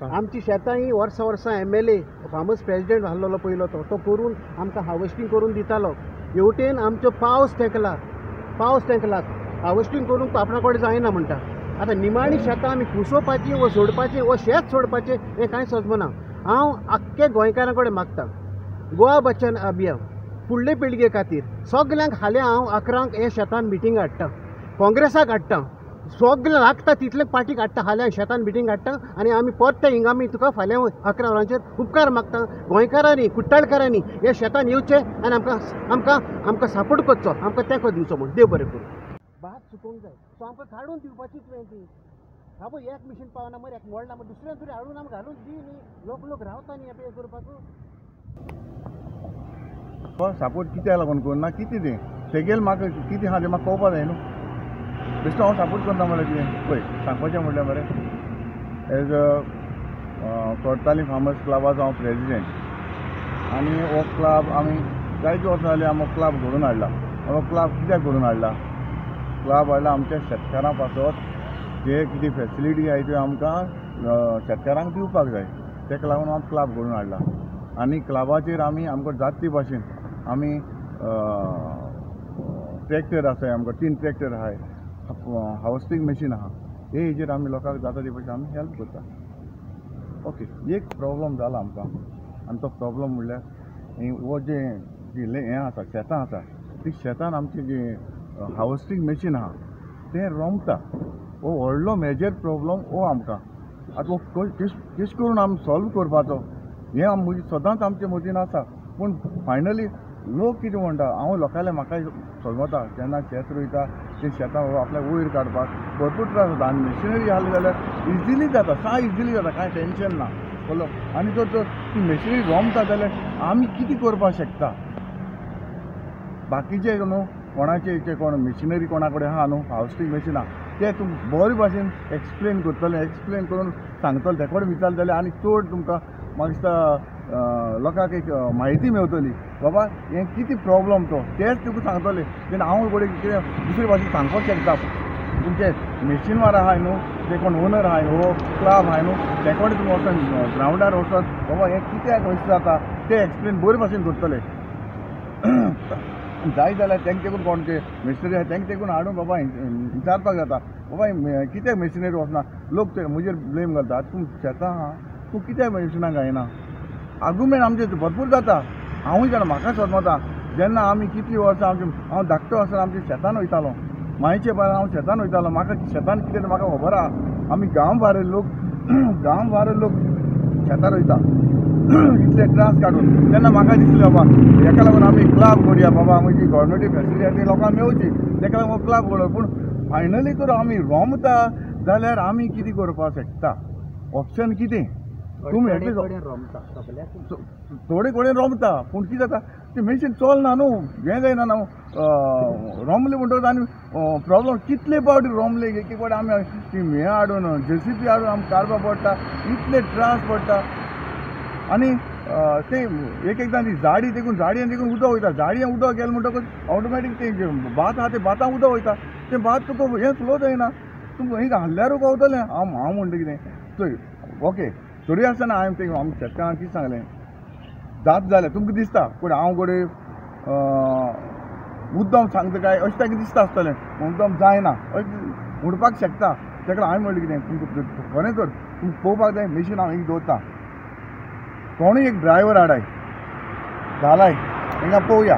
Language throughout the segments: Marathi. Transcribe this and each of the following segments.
आमची शेतां ही वर्सां MLA फार्मर्स प्रेसिडेंट आहलोलो पयलो तो करून आमकां हार्वेस्टिंग करून दितालो. हेवटेन आमचो पावस तेंकला हार्वेस्टिंग करून आपणा कडेन जायना म्हणटा. आतां निमाणी शेतां आमी कुसोवपाची वो सोडपाचें वो शेत सोडपाचें हें कांय सजमना. हांव आख्खे गोंयकारां कडेन मागतां गोवा बच्चन अभियान फुडले पिळगे खातीर सगल्यांक हाल्या हांव 11 हे शेतान मिटींग हाडटां, काँग्रेसाक हाडटां, सगळें लागता तितले पार्टीक हाडटा, हाल्या शेतान मिटींग हाडटा आनी आमी परते हिंगा आमी तुका फाल्यां 11 वरांचेर उपकार मागता. गोंयकारांनी कुट्टाळकारांनी हे शेतान येवचें आनी आमकां सपोर्ट करचो, आमकां तेंको दिवचो म्हूण. देव बरें करूं. भात सुकोवंक जाय सो आमकां काडून दिवपाची तुवें ती. हा पळय एक मिशीन पावना मरे एक मोडना मरे दुसऱ्या तरी हाडून आमकां घालून दी न्ही. लोक रावता न्ही हे करपाक. सपोर्ट कित्याक लागून करना कितें तें तेगेल म्हाका कितें आहा तें म्हाका कळपा जाय न्हू. बेश्टो हांव सपोर्ट करना मरे कितें पळय सांगपाचें म्हणल्यार मरे एज कोर्ताली फार्मर्स क्लबाचो हांव प्रेसिडेंट आनी हो क्लब आमी जायतीं वर्सां जालीं आमी क्लब घडोवन हाडला. हो क्लब कित्याक घडोवन हाडला? क्लब हाडला आमच्या शेतकारां पासत जे कितें फेसिलिटी आहाय त्यो आमकां शेतकारांक दिवपाक जाय. तेका लागून हांव क्लब घडोवन हाडला आनी क्लबाचेर आमकां जाता ते भाशेन आमी ट्रॅक्टर आसाय, आमकां 3 ट्रॅक्टर आहाय, हार्वेस्टिंग मशीन आहा, हेजेर आमी लोकांक जाता ते भाशेन आमी हेल्प करता. ओके. एक प्रॉब्लम जाला आमकां आनी तो प्रॉब्लम म्हणल्यार हो जे हें आसा शेतां आसा ती शेतान आमचें जे हार्वेस्टिंग मशीन आहा तें रोमता. हो व्हडलो मेजर प्रॉब्लम हो आमकां. आतां हो कशें करून आमी सॉल्व करपाचो हें सदांच आमचे मतीन आसा. पूण फायनली लोक कितें म्हणटा हांव लोकांले म्हाका समजता जेन्ना शेत रोयता तें शेतां आपल्या वयर काडपाक भरपूर त्रास जाता आनी मशिनरी आहली जाल्यार इजिली जाता इजिली जाता कांय टेन्शन ना कळ्ळो. आनी जर ती मशिनरी रोमता जाल्यार आमी कितें करपाक शकता. बाकीचे न्हू कोणाचे कोण मशिनरी कोणा कडेन आहा न्हू हार्वेस्टिंग मशीन आहा ते तुमकां बरे भाशेन एक्सप्लेन करतले, एक्सप्लेन करून सांगतले, ते कडेन विचारले जाल्यार आनी चड तुमकां म्हाका दिसता लोकांक एक म्हायती मेळटली बाबा हें कितें प्रॉब्लम तो तेच तुका सांगतले. तेन्ना हांव कडेन कितें दुसरे भाशेन सांगपाक शकता. तुमचे मशीनवार आहाय न्हू ते कोण ओनर आहाय हो क्लब आहाय न्हू ते कडेन तुमी वचून ग्रावंडार वचून बाबा हें कित्याक अशें जाता ते एक्सप्लेन बरे भाशेन करतले. जाय जाल्यार तेंक तेकून कोण ते मशिनरी आहाय तेंक तेकून हाडून बाबा विचारपाक जाता बाबा कित्याक मशिनरी वचना. लोक ते म्हजेर ब्लेम घालता तूं शेतां आहा तूं कित्याक मशिनाक गायना. आर्गुमेंट आमचे भरपूर जाता. हांवूय जाणा म्हाका समजता जेन्ना आमी कितलीं वर्सां हांव धाकटो आसतना आमच्या शेतान वयतालो मायचे बारा हांव शेतान वयतालो. म्हाका शेतान कितें तें म्हाका खबर आहा. आमी गांव भायर लोक शेतान वयता इतले त्रास काडून तेन्ना म्हाका दिसलें बाबा हेका लागून आमी क्लब करया बाबा आमची गव्हर्मेंटी फेसिलिटी आहा ती लोकांक मेळची तेका लागून क्लब करप. पूण फायनली तर आमी रोमता जाल्यार आमी कितें करपाक शकता. ऑप्शन कितें तुमी थोडे कडेन रोमता पूण कितें जाता तें मशीन चलना न्हू हें जायना न्हू. रोमले म्हणटकच आनी प्रॉब्लम कितले फावटी रोमले एक एक फावटी आमी ती हें हाडून JCB हाडून आमकां काडपाक पडटा इतले त्रास पडटा. आनी ते एक एकदां ती झाडी देखून उदक वयता झाडयेन उदक गेलें म्हणटकच ऑटोमॅटीक तें भात आहा तें भातांक उदक वयता तें भात तुका हें फ्लो जायना तुमकां हिंगा हाडल्यारूच गावतलें. हांव म्हणटा कितें चोय ओके तरी आसतना हांवें तें आमच्या शेतकारांक कितें सांगलें जात जाल्यार तुमकां दिसता पूण हांव कडेन मुद्दम सांगता काय अशें ताका दिसता आसतलें मुद्दम जायना अशें म्हणपाक शकता. तेका हांवें म्हणलें कितें तुमकां खरें तर तुमकां पळोवपाक जाय मशीन हांव हिंगा दवरता कोणूय एक ड्रायव्हर हाडाय घालाय हिंगा पळोवया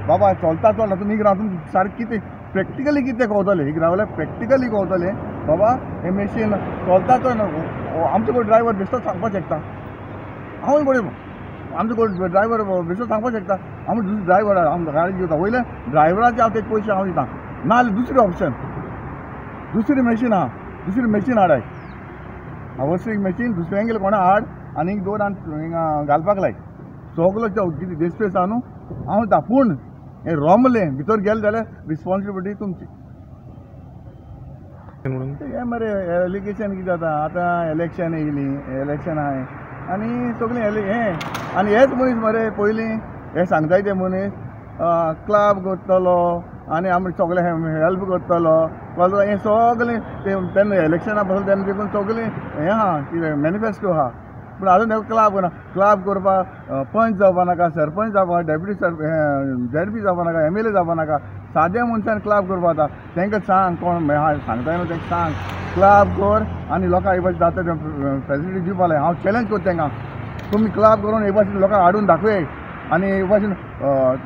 बाबा चलता तुमी हिंगा राव तुमकां सारकें कितें प्रॅक्टिकली कितें कळटलें हिंगा रावल्यार प्रॅक्टिकली कळटलें बाबा हें मशीन चलता तो आमचो कोण ड्रायव्हर बेश्टो सांगपाक शकता. हांवूय कडेन आमचो कोण ड्रायव्हर बेश्टो सांगपाक शकता आमी दुसरो ड्रायव्हर आमकां गाडी घेवता वयले ड्रायव्हराचे हांव तेचे पयशे हांव दितां नाजाल्यार दुसरी ऑप्शन दुसरी मशीन हाडाय हार्वेस्टिंग मशीन दुसऱ्यां गेले कोणा हाड आनी हिंगा दोन आनी हिंगा घालपाक लाय सगलो कितें देस्पेस आहा न्हू हांव दिता. पूण हें रोमलें भितर गेलें जाल्यार रिस्पॉन्सिबिलिटी तुमची. हें मरे एलिगेशन कितें जाता आतां इलेक्शन येयलीं इलेक्शन आहाय आनी सगळीं हें आनी हेच मनीस मरे पयलीं हे सांगताय ते मनीस क्लब करतलो आनी आमी सगळे हेल्प करतलो कळ्ळें हें सगळें तेन्ना इलेक्शना बसलें तेन्ना देखून सगळें हें आहा कितें मॅनिफेस्टो आहा पूण आजून तेका क्लब करना क्लब करपाक पंच जावपा नाका सरपंच जावपा डेप्युटी ZP जावपा नाका MLA जावपा नाका साद्या मनशान क्लब करपा जाता तांकां सांग कोण सांगता न्हू तांकां सांग क्लब कर आनी लोकांक हे भाशेन जाता तें फेसिलिटी दिवपा लाय हांव चॅलेंज करता तांकां तुमी क्लब करून हे भाशेन लोकांक हाडून दाखय आनी हे भाशेन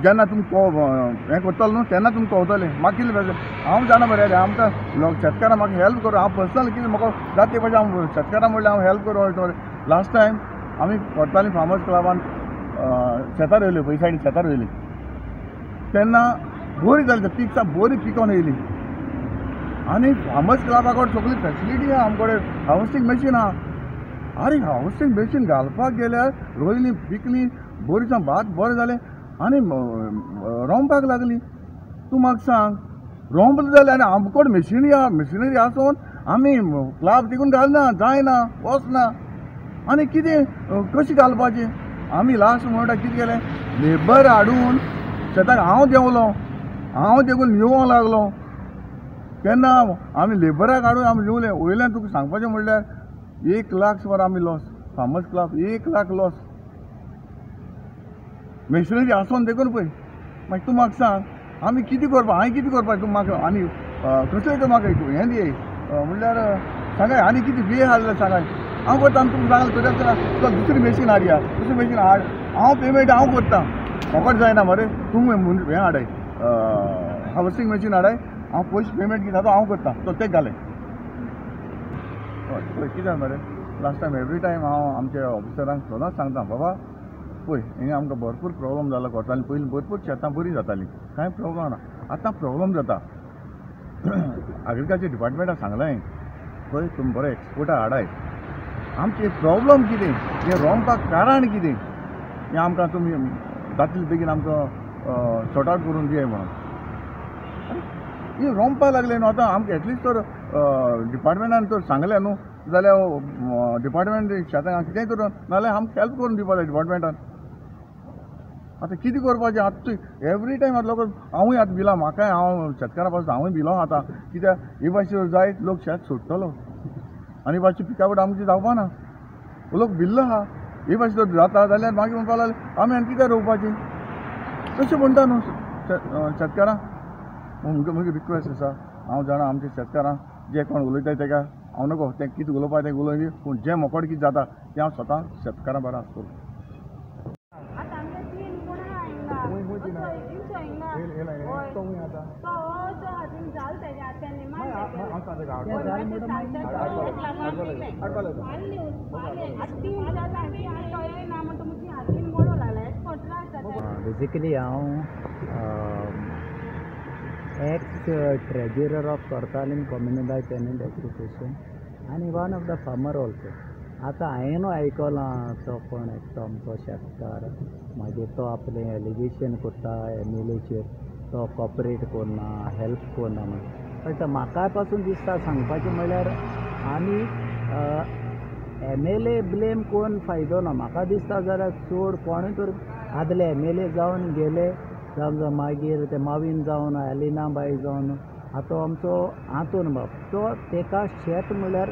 जेन्ना तुमी हें करतलो न्हू तेन्ना तुमी कळटलें म्हाका कितें हांव जाणा मरे आमकां शेतकारांक म्हाका हेल्प करूं हांव पर्सनल कितें म्हाका जाता ते भाशेन हांव शेतकारांक म्हणल्यार हांव हेल्प करूं लास्ट टायम आमी कोर्ताली फार्मर्स क्लबान शेतां रोयली पयस सायडीन शेतां रोयली तेन्ना बरी जाली पीक बरी पिकोवन येयली आनी फार्मर्स क्लबा कडेन सगळी फेसिलिटी आहा आमचे कडेन हार्वेस्टिंग मशीन आहा अरे हार्वेस्टिंग मशीन घालपाक गेल्यार रोयली पिकली बरी सावन भात बरें जालें आनी रोंवपाक लागली तूं म्हाका सांग रोंवले जालें आनी आमचे कडेन मशिनरी आसून आमी क्लब तिकून घालना जायना वचना आनी कितें कशें घालपाचें आमी लास्ट म्हणटा कितें केलें लेबर हाडून शेताक हांव देखून लिवोंक लागलो तेन्ना आमी लेबराक हाडून आमी लिवलें वयल्यान तुका सांगपाचें म्हणल्यार 1 लाख सुमार आमी loss farmers club 1 lakh loss machinery आसोन देखून पळय मागीर तूं म्हाका सांग आमी कितें करपा हांवें कितें करपा तूं म्हाका आनी कसलें तर म्हाका हें दी म्हणल्यार सांगाय आनी कितें बी हाडलें सांगाय हांव करता आनी तुमकां सांगलें तुका दुसरी मशीन हाडया दुसरी मशीन हाड हांव पेमेंट हांव करता फकत जायना मरे तूं हें हाडय हार्वेस्टिंग मशीन हाडय हांव पयशे पेमेंट कितें हांव करता तो तें घालय पळय कितें जालें मरे लास्ट टायम एवरी टायम हांव आमच्या ऑफिसरांक सदांच सांगता बाबा पळय हिंगा आमकां भरपूर प्रॉब्लम जालो कोर्टांनी पयलीं भरपूर शेतां बरी जातालीं कांय प्रॉब्लम ना आतां प्रॉब्लम जाता एग्रिकल्चर डिपार्टमेंटाक सांगलें पळय तुमी बरें एक्सपोर्टा हाडाय आमचें प्रॉब्लम कितें हें रोंवपाक कारण कितें हें आमकां तुमी जातले बेगीन आमकां सॉर्ट आवट करून दियाय म्हणून हें रोंवपाक लागलें न्हू आतां आमकां एटलिस्ट तर डिपार्टमेंटान तर सांगलें न्हू जाल्यार डिपार्टमेंट शेतांक कितेंय करून नाजाल्यार आमकां हेल्प करून दिवपा जाय डिपार्टमेंटान आतां कितें करपाचें आतां एवरी टायम आतां लोक हांवूय आतां भिला म्हाकाय हांव शेतकारा पासून हांवूय भिलो आतां कित्याक हे भाशेन जायत लोक शेत सोडटलो आनी भाशेन पिकावट आमची जावपा ना लोक भिल्लो आहा हे भाशेन जर जाता जाल्यार मागीर म्हणपा लागले आमी आनी कित्याक रोवपाचें तशें म्हणटा न्हू शेतकारांक म्हजी रिक्वेस्ट आसा हांव जाणा आमच्या शेतकारांक जे कोण उलयताय ताका हांव नाको तें कितें उलोवपा तें उलोय पूण जें मोकोड कितें जाता तें हांव स्वता शेतकारां बरें आसतलो बेसिकली हांव ex treasurer of Cortalim community tenant association आनी one of the farmer also आतां हांवें आयकलां तो कोण एकटो आमचो शेतकार मागीर तो आपलें एलिगेशन करता MLAचेर तो कॉपरेट करना हेल्प करना म्हणून बट म्हाका पासून दिसता सांगपाचें म्हणल्यार आमी MLA ब्लेम करून फायदो ना म्हाका दिसता जाल्यार चड कोणूय तर आदले MLA जावन गेले जावं मागीर ते मावीन जावन एलिना बाई जावन आतां आमचो हातून बाब तो तेका शेत म्हणल्यार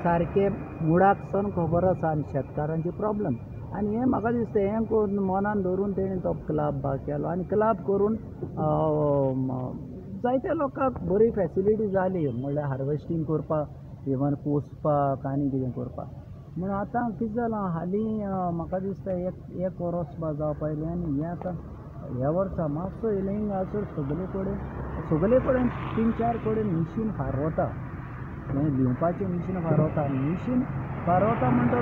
सारकें मुळाक सावन खबर आसा आनी शेतकारांची प्रॉब्लम आनी हें म्हाका दिसता हें करून मनान धरून तेणें तो क्लब केलो आनी क्लब करून जायत्या लोकांक बरी फेसिलिटी जाली म्हणल्यार हार्वेस्टींग करपाक इवन पोसपाक आनी कितें करपाक म्हणून आतां कितें जालां हालीं म्हाका दिसता एक वर्स जावपा येयलें आनी हें आतां ह्या वर्सा मातसो इलेंग आसर सगळे कडेन 3-4 कडेन मिशीन फारवता हें लिवपाचें मिशीन फारवता म्हणटा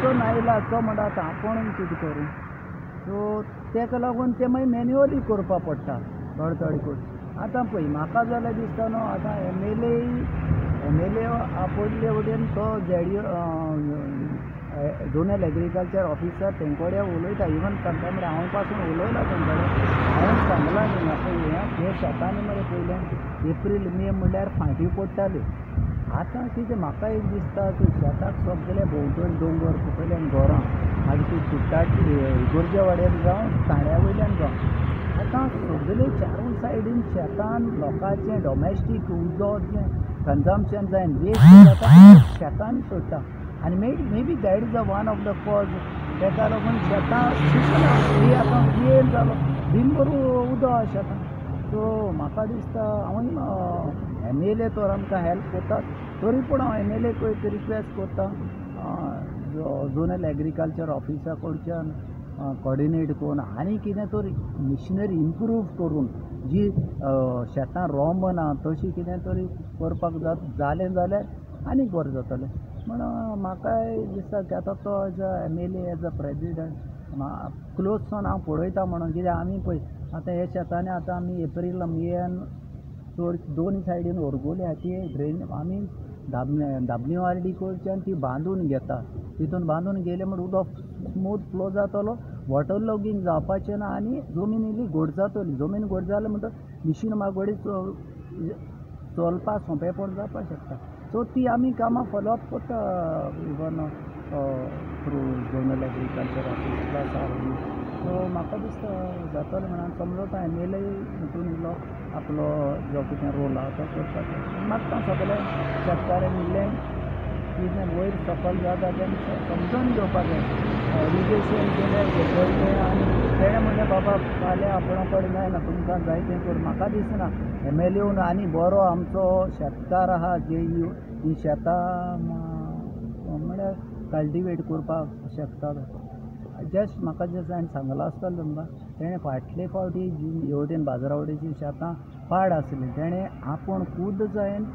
तो नायला तो म्हणटा आतां आपूण कितें करूं सो तेका लागून ते मागीर मॅन्युअली करपा पडटा थोडे करून आतां पळय म्हाका जाल्यार दिसता न्हू आतां MLA आपयले वटेन तो झोनल एग्रीकल्चर ऑफिसर तेंकोडे उलयता इवन कंटेंपरी हांव पासून उलयला तेंकोडे हांवें सांगलां न्ही म्हाका हे शेतांनी मरे पयलें एप्रील मे म्हणल्यार फांटी पडटाली आतां कितें म्हाका एक दिसता की शेताक सगळे भोंवतणी दोंगर सकयल्यान घरां मागीर ती तिट्टाची गोरजे वाड्यार जावं तांड्या वयल्यान जावं आतां सगळे चारूय सायडीन शेतान लोकांचें डॉमेस्टीक उदक जें कन्जम्पशन जायन वेस्ट जाता शेतान सोडटा आनी may be that is one of the cause ताका लागून शेतां शिकना ही आतां क्लियर जालो दिनभर उदक शेतान सो म्हाका दिसता हांव MLA तर आमकां हेल्प करता तरी पूण हांव MLAक एक रिक्वेस्ट करता झोनल एग्रीकल्चर ऑफिसा कडच्यान कॉर्डिनेट करून आनी कितें तरी मिशनरी इम्प्रूव करून जी शेतां रोंबना तशी कितें तरी करपाक जालें जाल्यार आनी बरें जातलें म्हण म्हाकाय दिसता की आतां तो as a MLA as a president close सावन हांव पळयता म्हणून कित्याक आमी पळय आतां हे शेतांनी आतां आमी एप्रील मेन चड दोन सायडीन ओरगोली ती ड्रेन आमी WRD कडच्यान ती बांदून घेता तितून बांदून गेले म्हण उदक स्मूथ फ्लो जातलो वॉटर लॉगींग जावपाचें ना आनी जमीन इल्ली घोट जातली जमीन घोट जालें म्हणटच मिशीन मागोडी चलपा सोंपेपण जावपाक शकता सो ती आमी कामां फॉलोअप करता even through zonal agriculture office plus army so म्हाका दिसता जातलें म्हणून समजता MLA हितून इल्लो आपलो जो कितें रोल आहा तो करपाचो मागता सगळे शेतकाऱ्यांक इल्लें कितें वयर सकयल जाता तें समजून घेवपाक जाय इरिगेशन केलें घेतलें आनी तेणें म्हणलें बाबा फाल्यां आपणा कडेन जायना तुमकां जाय तें कर म्हाका दिसना MLA येवन आनी बरो आमचो शेतकार आहा जे ही शेतां म्हळ्यार कल्टिवेट करपाक शकता जस्ट म्हाका जस्ट हांवें सांगलां आसतलें तुमकां तेणें फाटले फावटी जी हेवटेन बाजारावटेची शेतां पाड आसलीं तेणें आपूण खूद जायन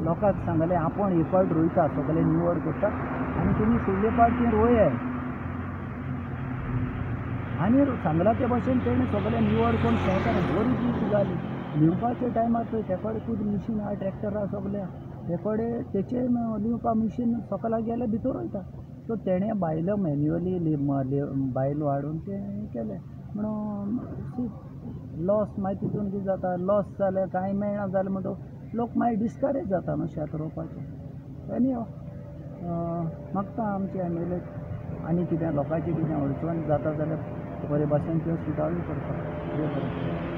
लोकांक सांगलें आपूण एक फावट रोयता सगळें निवड करता आनी तुमी फुडले फावट ती रोय आनी सांगलां ते भाशेन तेणें सगळें निवड करून शेतान बरी पीक जाली लिवपाच्या टायमार पळय ते कडेन खूद मिशीन आहा ट्रॅक्टर आहा सगळें आहा ते कडेन तेचेन लिवपा मिशीन सकला गेल्यार भितर वयता सो तेणें बायलो मॅन्युअली बायलो हाडून तें केलें म्हणून लॉस मागीर तितून कितें जाता लॉस जाल्यार कांय मेळना जालें म्हणटच लोक मागीर डिस्करेज जाता न्हू शेत रोवपाचें एनी मागता आमचे MLA आनी कितें लोकांचें कितें अडचण जाता जाल्यार बरे भाशेन त्यो सुदारूय करता